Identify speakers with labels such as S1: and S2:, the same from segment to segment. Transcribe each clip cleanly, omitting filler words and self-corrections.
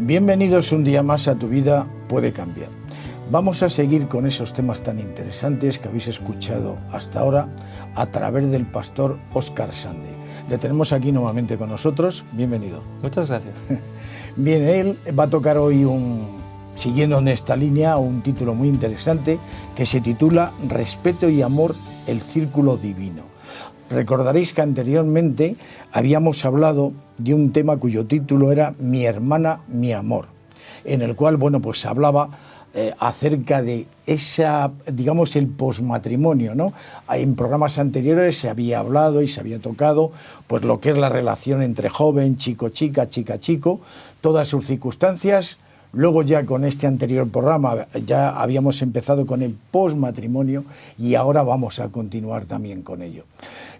S1: Bienvenidos un día más a Tu Vida Puede Cambiar. Vamos a seguir con esos temas tan interesantes que habéis escuchado hasta ahora a través del pastor Óscar Sande. Le tenemos aquí nuevamente con nosotros. Bienvenido.
S2: Muchas gracias.
S1: Bien, él va a tocar hoy, siguiendo en esta línea, un título muy interesante que se titula Respeto y amor, el círculo divino. Recordaréis que anteriormente habíamos hablado de un tema cuyo título era Mi hermana, mi amor, en el cual, pues hablaba acerca de digamos, el posmatrimonio, ¿no? En programas anteriores se había hablado y se había tocado, pues lo que es la relación entre joven, chico-chica, chica-chico, todas sus circunstancias. Luego ya con este anterior programa ya habíamos empezado con el posmatrimonio y ahora vamos a continuar también con ello.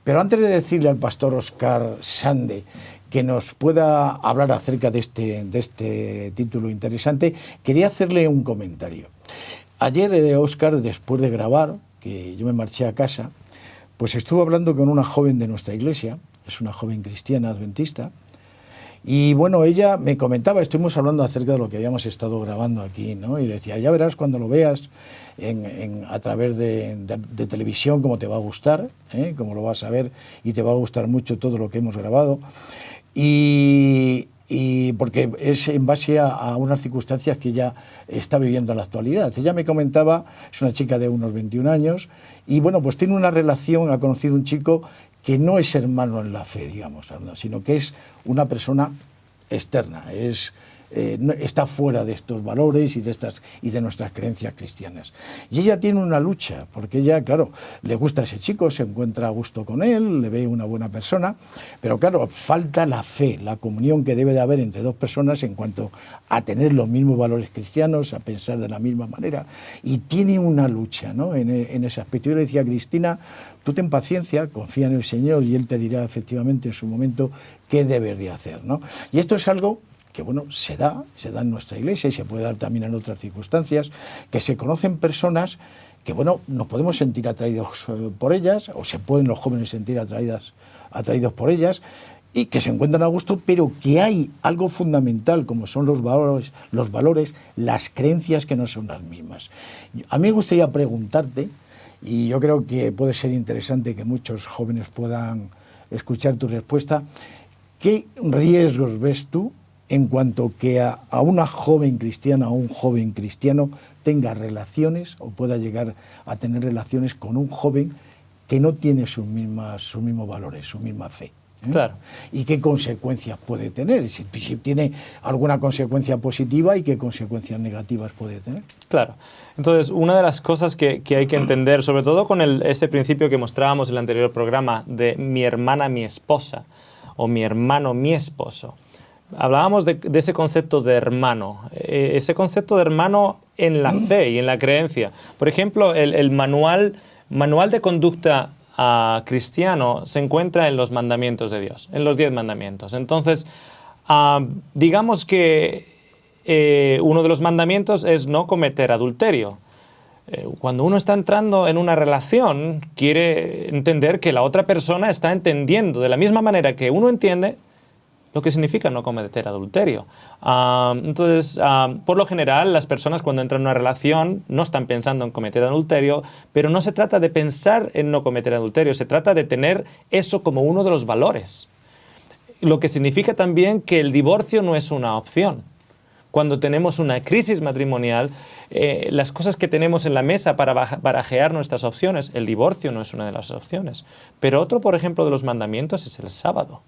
S1: Pero antes de decirle al pastor Óscar Sande que nos pueda hablar acerca de este título interesante, quería hacerle un comentario. Ayer, Óscar, después de grabar, que yo me marché a casa, pues estuve hablando con una joven de nuestra iglesia, es una joven cristiana adventista, y ella me comentaba, estuvimos hablando acerca de lo que habíamos estado grabando aquí, ¿no? Y le decía, ya verás cuando lo veas a través de televisión cómo te va a gustar, cómo lo vas a ver y te va a gustar mucho todo lo que hemos grabado. Y porque es en base a unas circunstancias que ella está viviendo en la actualidad. Ella me comentaba, es una chica de unos 21 años, y pues tiene una relación, ha conocido un chico que no es hermano en la fe, digamos, sino que es una persona externa, está fuera de estos valores y de nuestras creencias cristianas. Y ella tiene una lucha, porque ella, claro, le gusta a ese chico, se encuentra a gusto con él, le ve una buena persona, pero claro, falta la fe, la comunión que debe de haber entre dos personas en cuanto a tener los mismos valores cristianos, a pensar de la misma manera, y tiene una lucha, ¿no? en ese aspecto. Yo le decía a Cristina, tú ten paciencia, confía en el Señor y Él te dirá efectivamente en su momento qué debes de hacer, ¿no? Y esto es algo que se da en nuestra iglesia y se puede dar también en otras circunstancias, que se conocen personas que nos podemos sentir atraídos por ellas, o se pueden los jóvenes sentir atraídos por ellas, y que se encuentran a gusto, pero que hay algo fundamental, como son los valores, las creencias que no son las mismas. A mí me gustaría preguntarte, y yo creo que puede ser interesante que muchos jóvenes puedan escuchar tu respuesta, ¿qué riesgos ves tú en cuanto que a una joven cristiana o un joven cristiano tenga relaciones o pueda llegar a tener relaciones con un joven que no tiene sus mismos valores, su misma fe?
S2: Claro.
S1: ¿Y qué consecuencias puede tener? Si tiene alguna consecuencia positiva y qué consecuencias negativas puede tener.
S2: Claro. Entonces, una de las cosas que hay que entender, sobre todo con ese principio que mostrábamos en el anterior programa de mi hermana, mi esposa, o mi hermano, mi esposo. Hablábamos de ese concepto de hermano, ese concepto de hermano en la fe y en la creencia. Por ejemplo, el manual de conducta cristiano se encuentra en los mandamientos de Dios, en los 10 mandamientos. Entonces, digamos que uno de los mandamientos es no cometer adulterio. Cuando uno está entrando en una relación, quiere entender que la otra persona está entendiendo de la misma manera que uno entiende lo que significa no cometer adulterio. Entonces, por lo general, las personas cuando entran en una relación no están pensando en cometer adulterio, pero no se trata de pensar en no cometer adulterio, se trata de tener eso como uno de los valores. Lo que significa también que el divorcio no es una opción. Cuando tenemos una crisis matrimonial, las cosas que tenemos en la mesa para barajear nuestras opciones, el divorcio no es una de las opciones. Pero otro, por ejemplo, de los mandamientos es el sábado.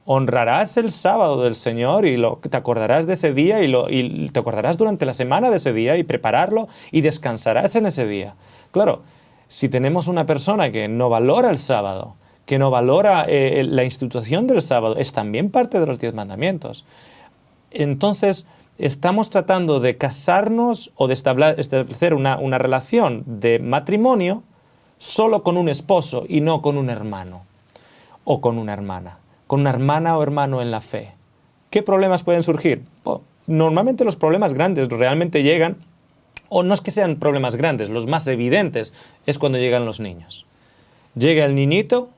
S2: Honrarás el sábado del Señor y te acordarás de ese día y te acordarás durante la semana de ese día y prepararlo y descansarás en ese día. Claro, si tenemos una persona que no valora el sábado, que no valora la institución del sábado, es también parte de los 10 mandamientos. Entonces, estamos tratando de casarnos o de establecer una relación de matrimonio solo con un esposo y no con un hermano o con una hermana o hermano en la fe. ¿Qué problemas pueden surgir? Normalmente los problemas grandes realmente llegan, o no es que sean problemas grandes, los más evidentes es cuando llegan los niños. Llega el niñito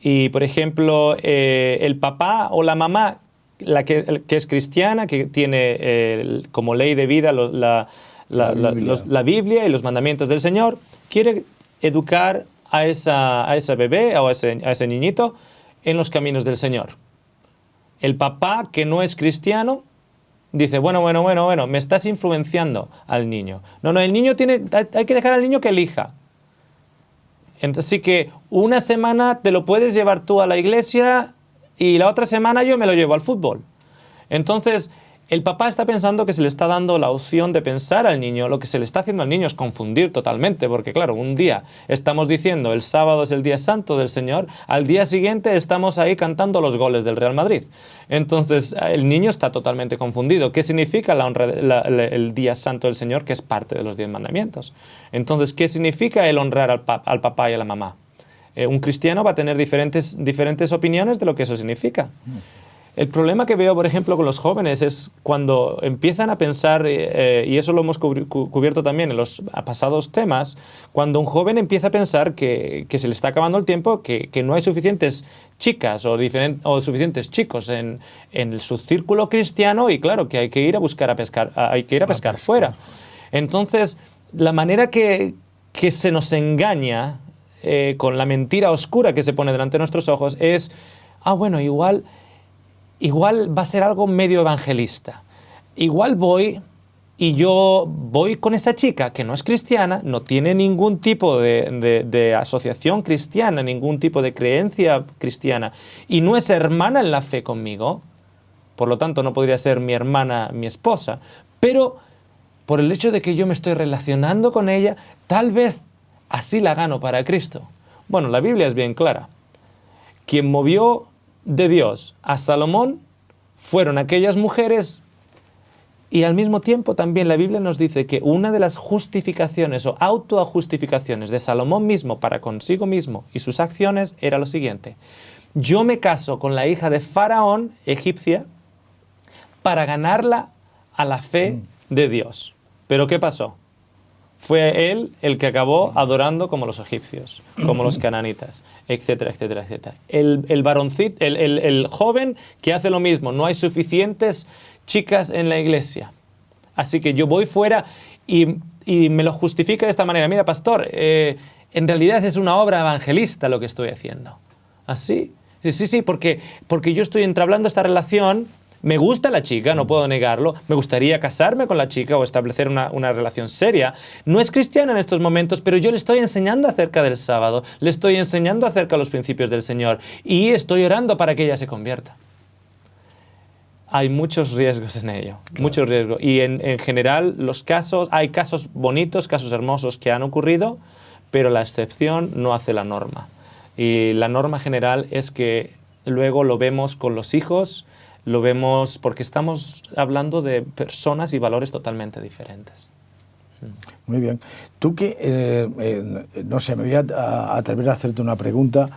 S2: y, por ejemplo, el papá o la mamá que es cristiana, que tiene como ley de vida la Biblia y los mandamientos del Señor, quiere educar a esa bebé o a ese niñito en los caminos del Señor. El papá, que no es cristiano, dice, bueno, me estás influenciando al niño. No, el niño hay que dejar al niño que elija. Entonces sí que una semana te lo puedes llevar tú a la iglesia y la otra semana yo me lo llevo al fútbol. Entonces el papá está pensando que se le está dando la opción de pensar al niño. Lo que se le está haciendo al niño es confundir totalmente, porque claro, un día estamos diciendo el sábado es el día santo del Señor, al día siguiente estamos ahí cantando los goles del Real Madrid. Entonces el niño está totalmente confundido. ¿Qué significa el día santo del Señor, que es parte de los 10 mandamientos? Entonces, ¿qué significa el honrar al papá y a la mamá? Un cristiano va a tener diferentes opiniones de lo que eso significa. El problema que veo, por ejemplo, con los jóvenes es cuando empiezan a pensar, y eso lo hemos cubierto también en los pasados temas, cuando un joven empieza a pensar que se le está acabando el tiempo, que no hay suficientes chicas o suficientes chicos en su círculo cristiano, y claro, que hay que ir a pescar fuera. Entonces, la manera que se nos engaña con la mentira oscura que se pone delante de nuestros ojos es, bueno, igual va a ser algo medio evangelista. Igual yo voy con esa chica que no es cristiana, no tiene ningún tipo de asociación cristiana, ningún tipo de creencia cristiana, y no es hermana en la fe conmigo, por lo tanto no podría ser mi hermana, mi esposa, pero por el hecho de que yo me estoy relacionando con ella, tal vez así la gano para Cristo. Bueno, la Biblia es bien clara. Quien movió de Dios a Salomón fueron aquellas mujeres, y al mismo tiempo también la Biblia nos dice que una de las justificaciones o autojustificaciones de Salomón mismo para consigo mismo y sus acciones era lo siguiente: yo me caso con la hija de Faraón, egipcia, para ganarla a la fe de Dios. ¿Pero qué pasó? Fue él el que acabó adorando como los egipcios, como los cananitas, etcétera, etcétera, etcétera. El varoncito, el joven que hace lo mismo. No hay suficientes chicas en la iglesia, así que yo voy fuera y me lo justifica de esta manera. Mira, pastor, en realidad es una obra evangelista lo que estoy haciendo. ¿Así? Sí, porque yo estoy entablando esta relación. Me gusta la chica, no puedo negarlo. Me gustaría casarme con la chica o establecer una relación seria. No es cristiana en estos momentos, pero yo le estoy enseñando acerca del sábado, le estoy enseñando acerca de los principios del Señor y estoy orando para que ella se convierta. Hay muchos riesgos en ello, claro. Muchos riesgos. Y en general hay casos bonitos, casos hermosos que han ocurrido, pero la excepción no hace la norma. Y la norma general es que luego lo vemos con los hijos. Lo vemos porque estamos hablando de personas y valores totalmente diferentes.
S1: Muy bien. Tú no sé, me voy a atrever a hacerte una pregunta,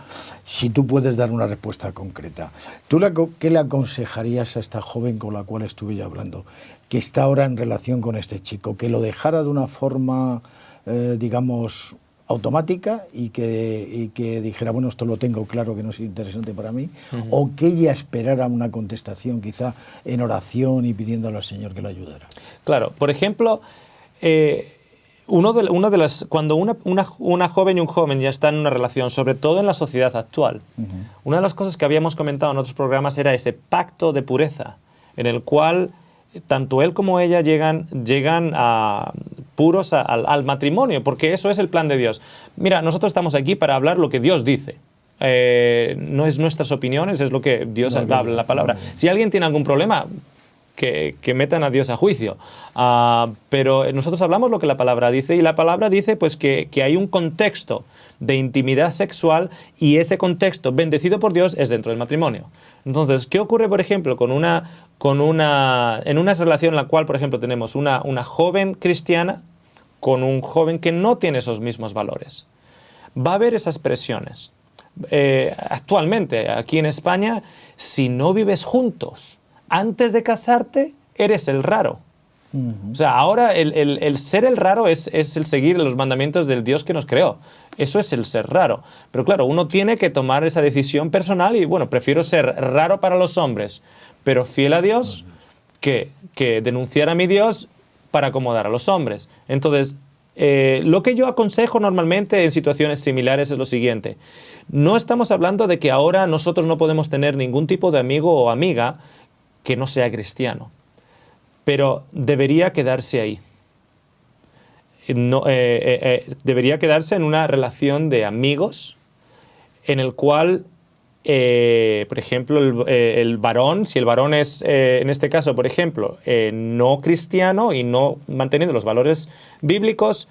S1: si tú puedes dar una respuesta concreta. ¿Tú qué le aconsejarías a esta joven con la cual estuve yo hablando, que está ahora en relación con este chico, que lo dejara de una forma, digamos, automática y que dijera, bueno, esto lo tengo claro que no es interesante para mí, o que ella esperara una contestación quizá en oración y pidiéndole al Señor que la ayudara?
S2: Claro, por ejemplo, cuando una joven y un joven ya están en una relación, sobre todo en la sociedad actual, una de las cosas que habíamos comentado en otros programas era ese pacto de pureza, en el cual tanto él como ella llegan a puros al matrimonio, porque eso es el plan de Dios. Mira, nosotros estamos aquí para hablar lo que Dios dice. No es nuestras opiniones, es lo que Dios habla en la palabra. Si alguien tiene algún problema, que metan a Dios a juicio. Pero nosotros hablamos lo que la palabra dice, y la palabra dice pues que hay un contexto de intimidad sexual, y ese contexto bendecido por Dios es dentro del matrimonio. Entonces, ¿qué ocurre, por ejemplo, en una relación en la cual, por ejemplo, tenemos una joven cristiana con un joven que no tiene esos mismos valores? Va a haber esas presiones. Actualmente, aquí en España, si no vives juntos antes de casarte, eres el raro. O sea, ahora el ser el raro es el seguir los mandamientos del Dios que nos creó. Eso es el ser raro. Pero claro, uno tiene que tomar esa decisión personal y, bueno, prefiero ser raro para los hombres, pero fiel a Dios, que denunciar a mi Dios para acomodar a los hombres. Entonces, lo que yo aconsejo normalmente en situaciones similares es lo siguiente. No estamos hablando de que ahora nosotros no podemos tener ningún tipo de amigo o amiga que no sea cristiano, pero debería quedarse ahí. No, debería quedarse en una relación de amigos en el cual, por ejemplo, el varón, si el varón es, en este caso, por ejemplo, no cristiano y no manteniendo los valores bíblicos,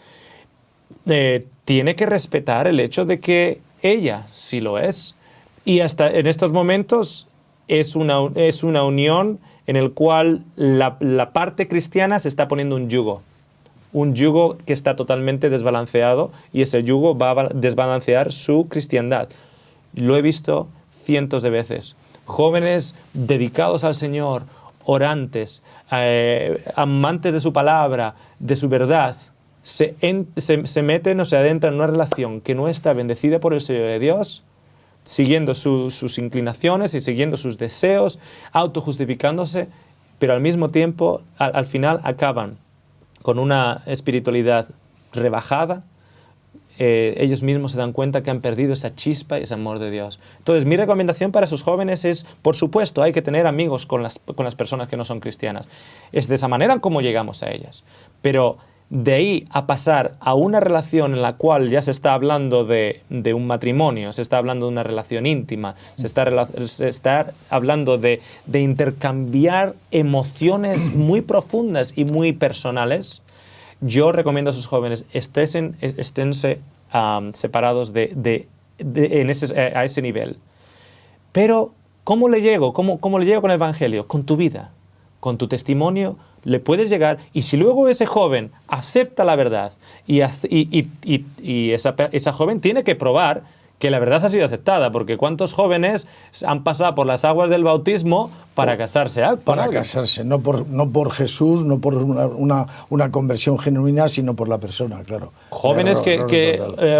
S2: tiene que respetar el hecho de que ella sí lo es. Y hasta en estos momentos es una unión en el cual la parte cristiana se está poniendo un yugo que está totalmente desbalanceado, y ese yugo va a desbalancear su cristiandad. Lo he visto cientos de veces. Jóvenes dedicados al Señor, orantes, amantes de su palabra, de su verdad, se meten o se adentran en una relación que no está bendecida por el sello de Dios, siguiendo sus inclinaciones y siguiendo sus deseos, autojustificándose, pero al mismo tiempo, al final acaban con una espiritualidad rebajada. Ellos mismos se dan cuenta que han perdido esa chispa y ese amor de Dios. Entonces, mi recomendación para sus jóvenes es, por supuesto, hay que tener amigos con las personas que no son cristianas. Es de esa manera como llegamos a ellas. Pero de ahí a pasar a una relación en la cual ya se está hablando de un matrimonio, se está hablando de una relación íntima, se está hablando de intercambiar emociones muy profundas y muy personales, yo recomiendo a sus jóvenes esténse separados a ese nivel. Pero, ¿cómo le llego? ¿Cómo le llego con el Evangelio? Con tu vida, con tu testimonio, le puedes llegar, y si luego ese joven acepta la verdad y esa joven tiene que probar que la verdad ha sido aceptada, porque ¿cuántos jóvenes han pasado por las aguas del bautismo para casarse?
S1: Para casarse, no por Jesús, no por una conversión genuina, sino por la persona, claro.
S2: Jóvenes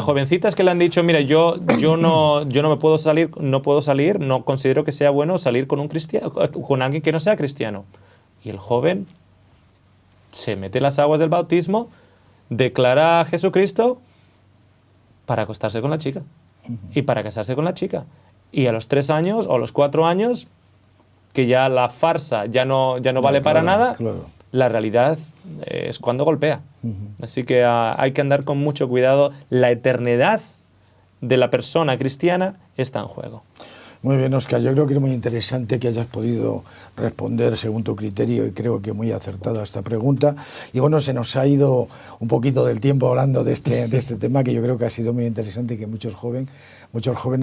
S2: jovencitas que le han dicho, mira, yo no me puedo salir, no considero que sea bueno salir con con alguien que no sea cristiano. Y el joven se mete en las aguas del bautismo, declara a Jesucristo para acostarse con la chica y para casarse con la chica. Y a los 3 años o a los 4 años, que ya la farsa ya no vale para nada, claro. La realidad es cuando golpea. Así que hay que andar con mucho cuidado. La eternidad de la persona cristiana está en juego.
S1: Muy bien, Óscar, yo creo que es muy interesante que hayas podido responder según tu criterio, y creo que muy acertada esta pregunta. Y bueno, se nos ha ido un poquito del tiempo hablando de este tema, que yo creo que ha sido muy interesante y que muchos jóvenes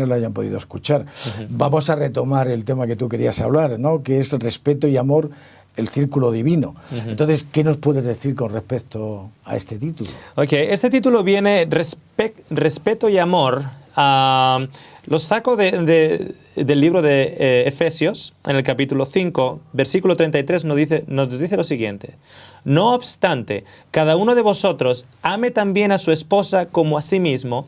S1: lo hayan podido escuchar. Vamos a retomar el tema que tú querías hablar, ¿no? Que es respeto y amor, el círculo divino. Entonces, ¿qué nos puedes decir con respecto a este título?
S2: Ok, este título viene respeto y amor. Lo saco del libro de Efesios, en el capítulo 5, versículo 33, nos dice lo siguiente: no obstante, cada uno de vosotros ame también a su esposa como a sí mismo,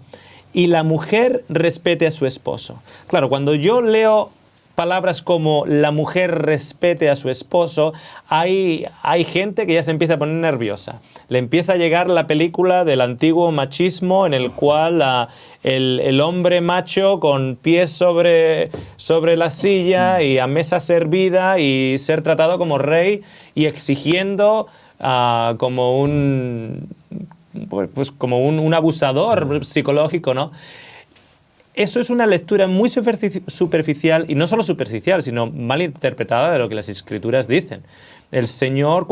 S2: y la mujer respete a su esposo. Claro, cuando yo leo palabras como la mujer respete a su esposo, hay gente que ya se empieza a poner nerviosa. Le empieza a llegar la película del antiguo machismo, en el cual el hombre macho con pies sobre la silla y a mesa servida y ser tratado como rey y exigiendo como un abusador psicológico, ¿no? Eso es una lectura muy superficial, y no solo superficial, sino mal interpretada de lo que las Escrituras dicen. El Señor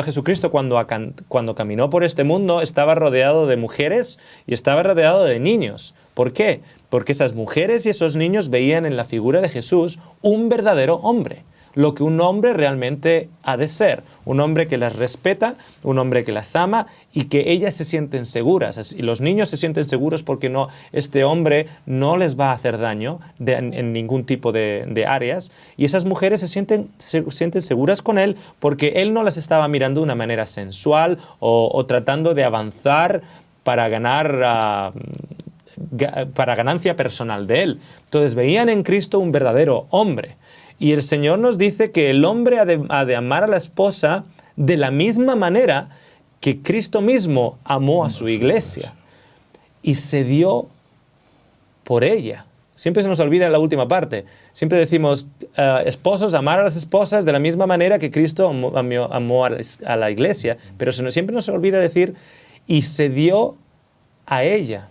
S2: Jesucristo, cuando caminó por este mundo, estaba rodeado de mujeres y estaba rodeado de niños. ¿Por qué? Porque esas mujeres y esos niños veían en la figura de Jesús un verdadero hombre. lo que un hombre realmente ha de ser. Un hombre que las respeta, un hombre que las ama y que ellas se sienten seguras. Y los niños se sienten seguros porque este hombre no les va a hacer daño en ningún tipo de áreas. Y esas mujeres se sienten seguras con él porque él no las estaba mirando de una manera sensual o tratando de avanzar para ganar... para ganancia personal de él. Entonces veían en Cristo un verdadero hombre. Y el Señor nos dice que el hombre ha de amar a la esposa de la misma manera que Cristo mismo amó a su iglesia y se dio por ella. Siempre se nos olvida la última parte. Siempre decimos, esposos, amar a las esposas de la misma manera que Cristo amó a la iglesia, pero siempre nos olvida decir, y se dio a ella.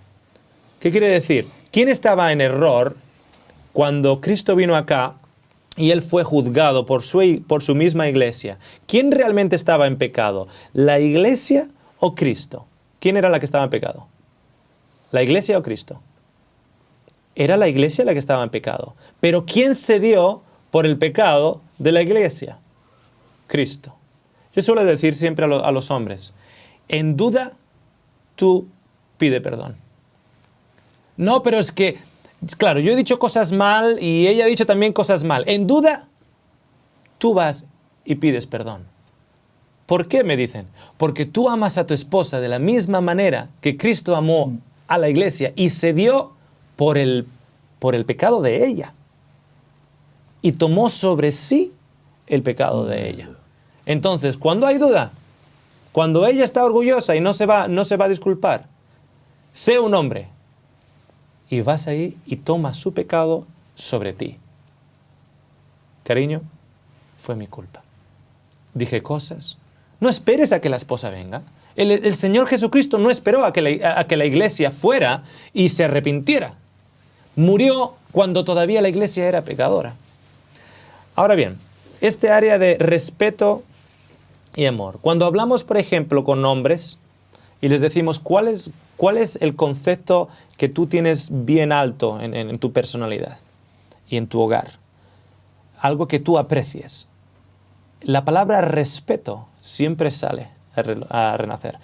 S2: ¿Qué quiere decir? ¿Quién estaba en error cuando Cristo vino acá y Él fue juzgado por su misma iglesia? ¿Quién realmente estaba en pecado? ¿La iglesia o Cristo? ¿Quién era la que estaba en pecado? ¿La iglesia o Cristo? Era la iglesia la que estaba en pecado. Pero ¿quién cedió por el pecado de la iglesia? Cristo. Yo suelo decir siempre a los hombres, en duda, tú pide perdón. No, pero es que, claro, yo he dicho cosas mal y ella ha dicho también cosas mal. En duda, tú vas y pides perdón. ¿Por qué? Me dicen. Porque tú amas a tu esposa de la misma manera que Cristo amó a la iglesia y se dio por el pecado de ella. Y tomó sobre sí el pecado de ella. Entonces, cuando hay duda, cuando ella está orgullosa y no se va a disculpar, sé un hombre. Y vas ahí y tomas su pecado sobre ti. Cariño, fue mi culpa. Dije cosas. No esperes a que la esposa venga. El Señor Jesucristo no esperó a que la iglesia fuera y se arrepintiera. Murió cuando todavía la iglesia era pecadora. Ahora bien, este área de respeto y amor. Cuando hablamos, por ejemplo, con hombres y les decimos cuál es el concepto que tú tienes bien alto en tu personalidad y en tu hogar, algo que tú aprecies. La palabra respeto siempre sale a renacer.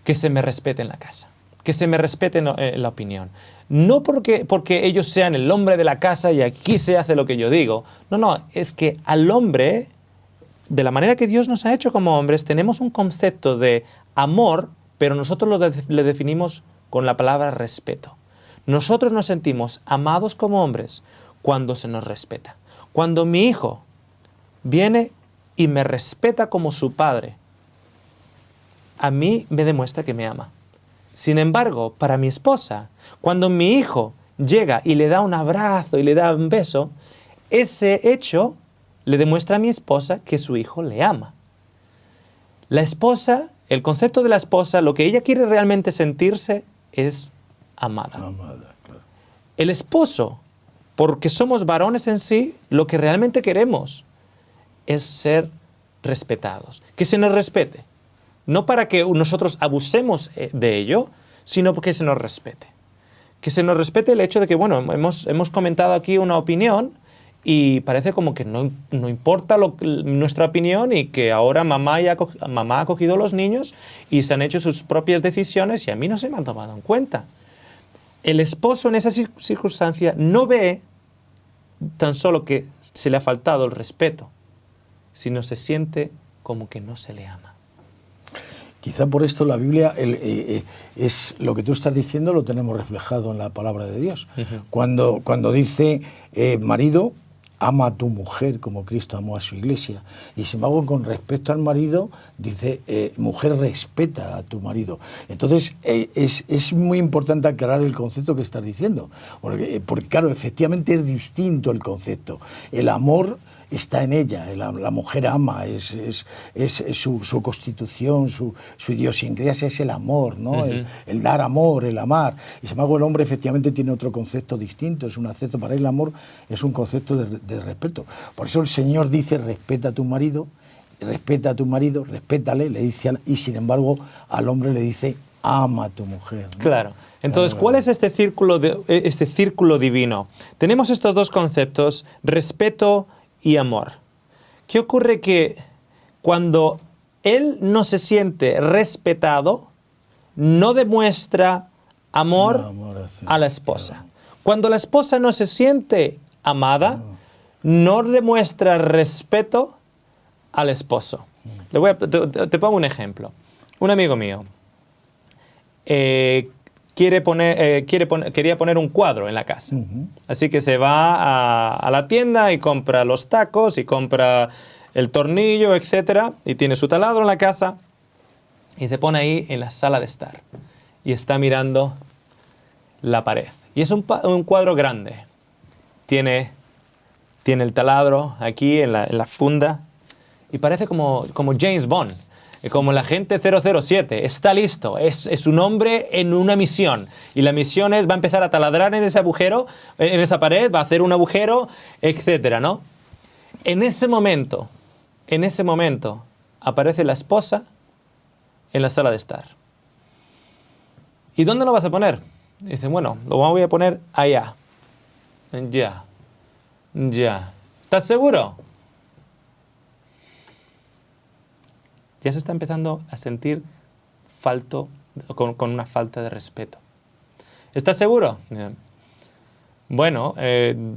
S2: Que se me respete en la casa, que se me respete en la opinión. No porque ellos sean el hombre de la casa y aquí se hace lo que yo digo. No, es que al hombre, de la manera que Dios nos ha hecho como hombres, tenemos un concepto de amor, pero nosotros le definimos con la palabra respeto. Nosotros nos sentimos amados como hombres cuando se nos respeta. Cuando mi hijo viene y me respeta como su padre, a mí me demuestra que me ama. Sin embargo, para mi esposa, cuando mi hijo llega y le da un abrazo y le da un beso, ese hecho le demuestra a mi esposa que su hijo le ama. La esposa, el concepto de la esposa, lo que ella quiere realmente sentirse es amada.
S1: Claro.
S2: El esposo, porque somos varones en sí, lo que realmente queremos es ser respetados, que se nos respete. No para que nosotros abusemos de ello, sino porque se nos respete. Que se nos respete el hecho de que, bueno, hemos comentado aquí una opinión y parece como que no importa nuestra opinión y que ahora mamá ha cogido los niños y se han hecho sus propias decisiones y a mí no se me han tomado en cuenta. El esposo en esa circunstancia no ve tan solo que se le ha faltado el respeto, sino se siente como que no se le ama.
S1: Quizá por esto la Biblia es lo que tú estás diciendo, lo tenemos reflejado en la palabra de Dios. Uh-huh. Cuando dice, marido, ama a tu mujer como Cristo amó a su iglesia. Y sin embargo, con respecto al marido, dice, mujer, respeta a tu marido. Entonces, es muy importante aclarar el concepto que estás diciendo. Porque claro, efectivamente es distinto el concepto. El amor está en ella, la mujer ama, es su constitución, su idiosincrasia es el amor, ¿no? Uh-huh. el dar amor, el amar. Y sin embargo el hombre efectivamente tiene otro concepto distinto, es un concepto, para él el amor es un concepto de respeto. Por eso el Señor dice, respeta a tu marido, respétale, le dice, y sin embargo al hombre le dice, ama a tu mujer, ¿no?
S2: Claro. Entonces, ¿cuál es este círculo divino? Tenemos estos dos conceptos, respeto y amor. ¿Qué ocurre? Que cuando él no se siente respetado, no demuestra amor a la esposa. Cuando la esposa no se siente amada, no demuestra respeto al esposo. Te pongo un ejemplo. Un amigo mío quería poner un cuadro en la casa. Así que se va a la tienda y compra los tacos y compra el tornillo, etc. Y tiene su taladro en la casa y se pone ahí en la sala de estar. Y está mirando la pared. Y es un cuadro grande. Tiene el taladro aquí en la funda y parece como James Bond. Como el agente 007, está listo, es un hombre en una misión. Y la misión va a empezar a taladrar en ese agujero, en esa pared, va a hacer un agujero, etcétera, ¿no? En ese momento, aparece la esposa en la sala de estar. ¿Y dónde lo vas a poner? Dice, bueno, lo voy a poner allá. Ya. ¿Estás seguro? Ya se está empezando a sentir con una falta de respeto. ¿Estás seguro? Bueno,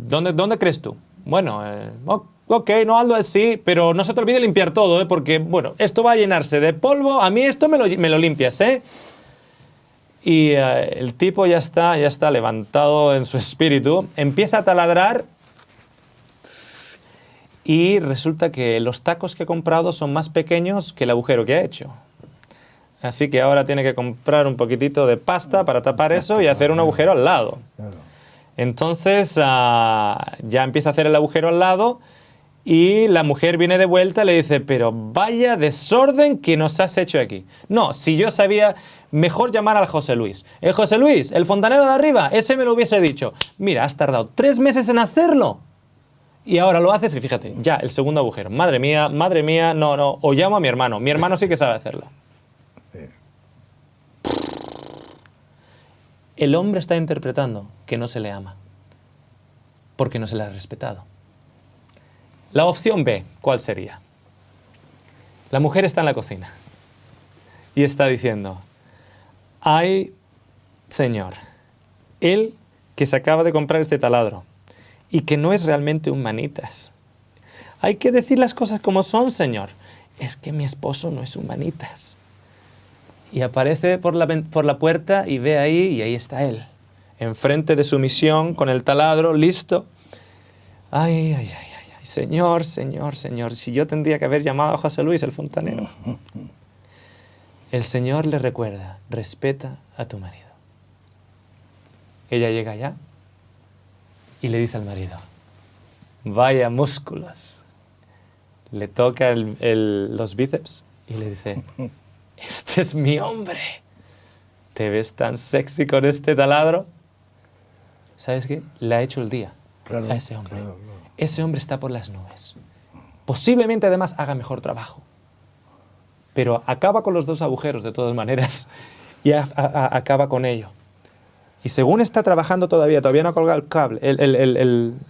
S2: ¿dónde crees tú? Bueno, ok, no hazlo así, pero no se te olvide limpiar todo, porque, bueno, esto va a llenarse de polvo. A mí esto me lo limpias, ¿eh? Y el tipo ya está levantado en su espíritu, empieza a taladrar. Y resulta que los tacos que he comprado son más pequeños que el agujero que ha hecho. Así que ahora tiene que comprar un poquitito de pasta para tapar eso y hacer un agujero al lado. Entonces ya empieza a hacer el agujero al lado y la mujer viene de vuelta y le dice, pero vaya desorden que nos has hecho aquí. No, si yo sabía, mejor llamar al José Luis. El José Luis, el fontanero de arriba, ese me lo hubiese dicho. Mira, has tardado 3 meses en hacerlo. Y ahora lo haces y fíjate, ya, el segundo agujero. Madre mía, no, o llamo a mi hermano. Mi hermano sí que sabe hacerlo. El hombre está interpretando que no se le ama, porque no se le ha respetado. La opción B, ¿cuál sería? La mujer está en la cocina y está diciendo, ay, señor, él que se acaba de comprar este taladro, y que no es realmente un manitas. Hay que decir las cosas como son, señor. Es que mi esposo no es un manitas. Y aparece por la puerta y ve ahí, y ahí está él, enfrente de su misión, con el taladro, listo. Ay, señor, si yo tendría que haber llamado a José Luis, el fontanero. El Señor le recuerda, respeta a tu marido. Ella llega allá y le dice al marido, vaya músculos. Le toca los bíceps y le dice, este es mi hombre. ¿Te ves tan sexy con este taladro? ¿Sabes qué? Le ha hecho el día a ese hombre. Claro. Ese hombre está por las nubes. Posiblemente además haga mejor trabajo. Pero acaba con los 2 agujeros de todas maneras y acaba con ello. Y según está trabajando todavía no ha colgado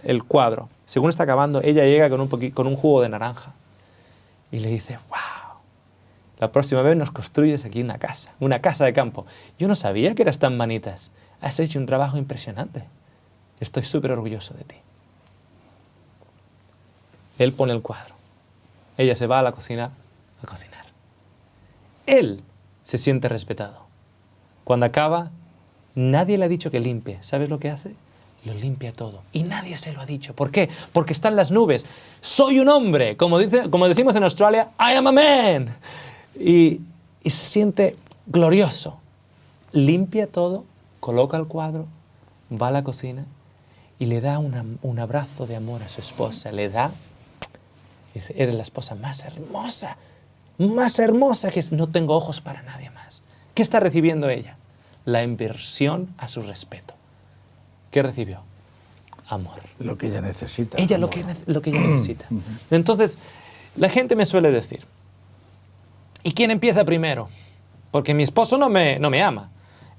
S2: el cuadro. Según está acabando, ella llega con un jugo de naranja. Y le dice, wow, la próxima vez nos construyes aquí una casa de campo. Yo no sabía que eras tan manitas. Has hecho un trabajo impresionante. Estoy súper orgulloso de ti. Él pone el cuadro. Ella se va a la cocina a cocinar. Él se siente respetado. Cuando acaba, nadie le ha dicho que limpie. ¿Sabes lo que hace? Lo limpia todo. Y nadie se lo ha dicho. ¿Por qué? Porque está en las nubes. Soy un hombre. Como decimos en Australia, I am a man. Y se siente glorioso. Limpia todo, coloca el cuadro, va a la cocina y le da un abrazo de amor a su esposa. Le da, dice, eres la esposa más hermosa que es. No tengo ojos para nadie más. ¿Qué está recibiendo ella? La inversión a su respeto. ¿Qué recibió? Amor.
S1: Lo que ella necesita.
S2: Ella lo que ella necesita. Entonces, la gente me suele decir, ¿y quién empieza primero? Porque mi esposo no me ama.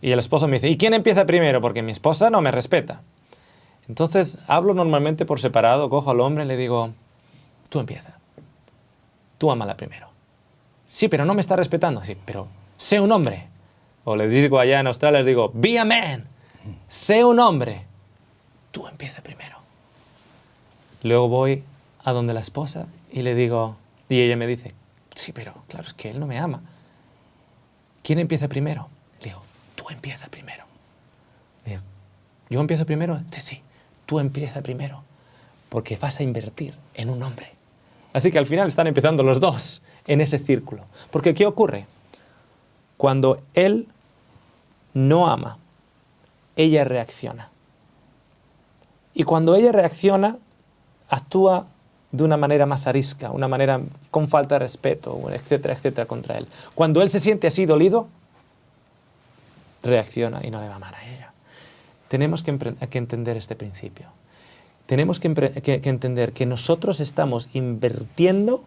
S2: Y el esposo me dice, ¿y quién empieza primero? Porque mi esposa no me respeta. Entonces, hablo normalmente por separado, cojo al hombre y le digo, tú empieza. Tú ámala primero. Sí, pero no me está respetando. Sí, pero sé un hombre. O les digo allá en Australia, les digo, be a man. Sé un hombre. Tú empieza primero. Luego voy a donde la esposa y le digo, y ella me dice, sí, pero claro, es que él no me ama. ¿Quién empieza primero? Le digo, tú empieza primero. Le digo, ¿yo empiezo primero? Sí, sí, tú empieza primero. Porque vas a invertir en un hombre. Así que al final están empezando los dos en ese círculo. Porque ¿qué ocurre? Cuando él no ama, ella reacciona. Y cuando ella reacciona, actúa de una manera más arisca, una manera con falta de respeto, etcétera, etcétera, contra él. Cuando él se siente así dolido, reacciona y no le va a amar a ella. Tenemos que entender este principio. Tenemos que entender que nosotros estamos invirtiendo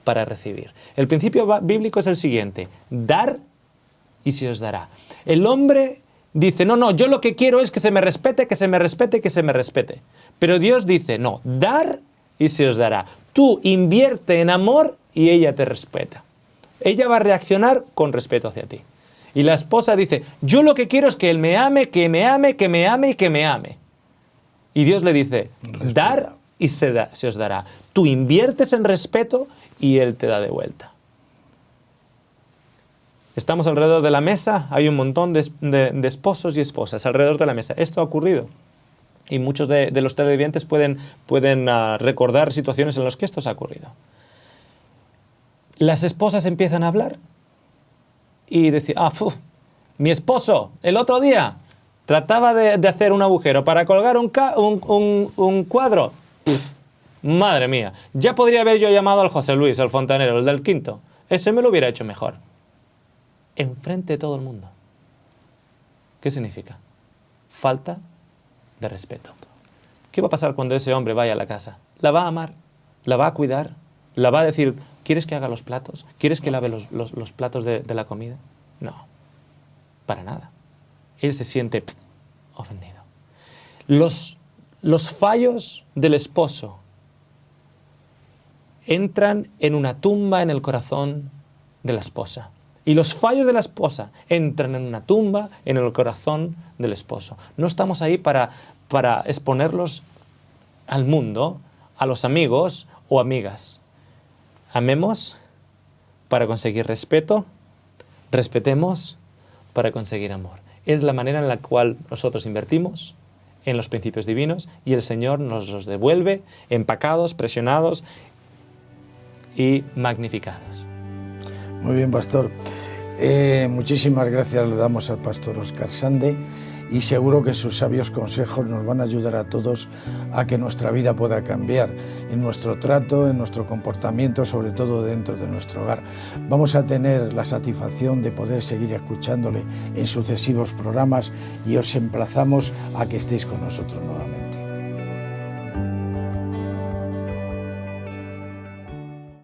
S2: para recibir. El principio bíblico es el siguiente: dar y se os dará. El hombre dice, no, yo lo que quiero es que se me respete, que se me respete, que se me respete. Pero Dios dice, no, dar y se os dará. Tú invierte en amor y ella te respeta. Ella va a reaccionar con respeto hacia ti. Y la esposa dice, yo lo que quiero es que él me ame, que me ame, que me ame y que me ame. Y Dios le dice, dar y se os dará. Tú inviertes en respeto y él te da de vuelta. Estamos alrededor de la mesa, hay un montón de esposos y esposas alrededor de la mesa. Esto ha ocurrido. Y muchos de los televidentes pueden recordar situaciones en las que esto se ha ocurrido. Las esposas empiezan a hablar y decir, mi esposo el otro día trataba de hacer un agujero para colgar un cuadro. Madre mía, ya podría haber yo llamado al José Luis, el fontanero, el del quinto. Ese me lo hubiera hecho mejor. Enfrente de todo el mundo. ¿Qué significa? Falta de respeto. ¿Qué va a pasar cuando ese hombre vaya a la casa? La va a amar, la va a cuidar, la va a decir, ¿quieres que haga los platos? ¿Quieres que lave los platos de la comida? No, para nada. Él se siente ofendido. Los fallos del esposo entran en una tumba en el corazón de la esposa. Y los fallos de la esposa entran en una tumba en el corazón del esposo. No estamos ahí para exponerlos al mundo, a los amigos o amigas. Amemos para conseguir respeto, respetemos para conseguir amor. Es la manera en la cual nosotros invertimos en los principios divinos y el Señor nos los devuelve empacados, presionados y magnificados.
S1: Muy bien, pastor. Muchísimas gracias le damos al pastor Óscar Sande y seguro que sus sabios consejos nos van a ayudar a todos a que nuestra vida pueda cambiar en nuestro trato, en nuestro comportamiento, sobre todo dentro de nuestro hogar. Vamos a tener la satisfacción de poder seguir escuchándole en sucesivos programas y os emplazamos a que estéis con nosotros nuevamente.